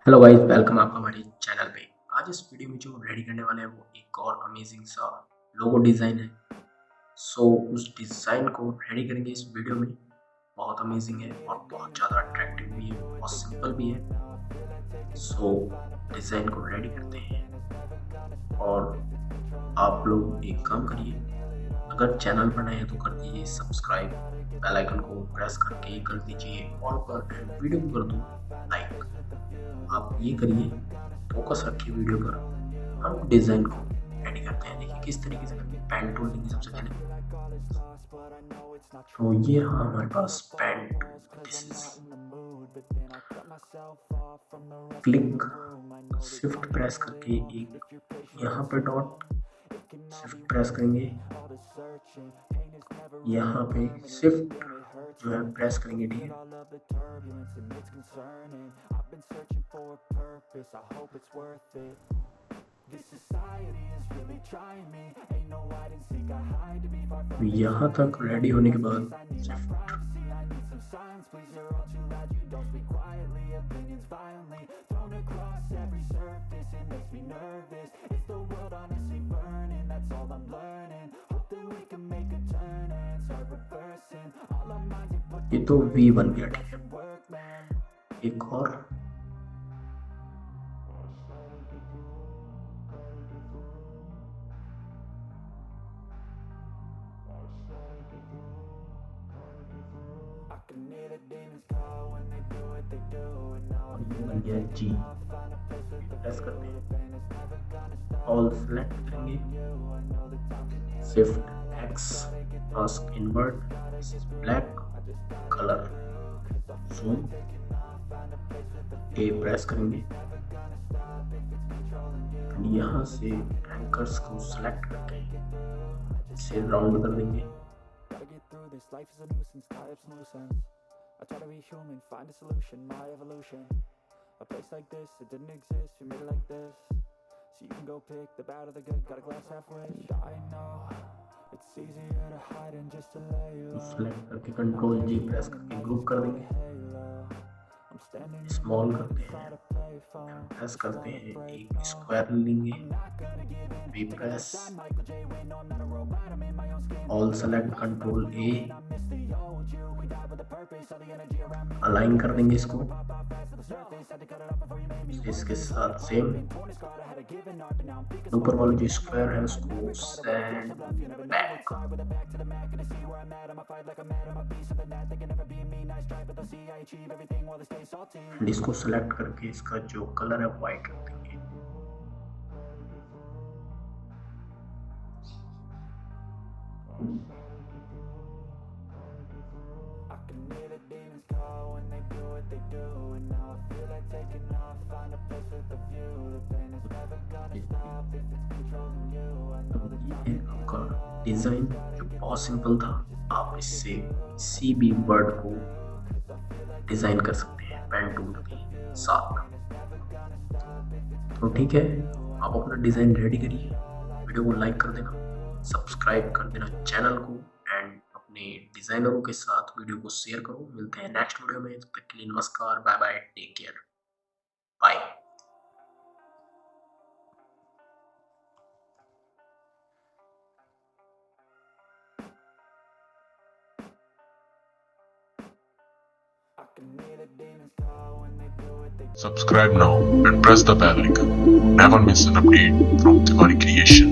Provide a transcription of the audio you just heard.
Hello guys, welcome आपका हमारे channel पे। आज इस वीडियो में जो रेडी करने वाले हैं वो एक और अमेजिंग सा लोगो डिज़ाइन है। उस डिज़ाइन को रेडी करेंगे इस वीडियो में। बहुत अमेजिंग है और बहुत ज़्यादा अट्रैक्टिव भी है, बहुत सिंपल भी है। डिज़ाइन को रेडी करते हैं और आप लोग एक काम करिए, अगर चैनल पर नए हैं तो कर दीजिए सब्सक्राइब, बेल आइकन को प्रेस करके कर दीजिए ऑल पर एंड वीडियो को कर दो लाइक। आप ये करिए, फोकस रखिए वीडियो पर। हम डिज़ाइन को रेडी करते हैं। देखिए किस तरीके से करके पेन टूल लेंगे सबसे पहले। तो ये रहा हमारे पास pen tool. This is click, shift press करके एक यहाँ पर डॉट, शिफ्ट प्रेस करेंगे, यहाँ पे शिफ्ट जो है प्रेस करेंगे, ठीक है। यहाँ तक रेडी होने के बाद ये तो V बन गया, ठीक है। एक और बन गया G। प्रेस करते हैं, ऑल सेलेक्ट करेंगे, shift X, mask invert, black colour, zoom, A press करेंगे, यहाँ से एंकर्स को सेलेक्ट करके इसे राउंड कर देंगे। I try to be human, find a solution, my evolution. A place like this, it didn't exist, we made it like this. So you can go pick the bad or the good, got a glass halfway. I know, it's easier to hide than just to lay low. Select करके Control G press करके group कर देंगे, small करते हैं, press करते हैं, एक square लेंगे, we press, all select, control A, align कर देंगे इसको इसके साथ सेम। ऊपर वाला जो स्क्वायर है उसको सेंड बैक, इसको सेलेक्ट करके इसका जो कलर है व्हाइट कर देंगे। आपका डिजाइन जो बहुत सिंपल था, आप इससे किसी भी वर्ड को डिजाइन कर सकते हैं पेन टूल के साथ। तो ठीक है, आप अपना डिजाइन रेडी करिए, वीडियो को लाइक कर देना, सब्सक्राइब कर देना चैनल को एंड अपने डिजाइनरों के साथ वीडियो को शेयर करो। मिलते हैं नेक्स्ट वीडियो में, तब तक के लिए नमस्कार, bye bye, take care, bye. Subscribe now and press the bell icon. Never miss an update from Tiwari Creation.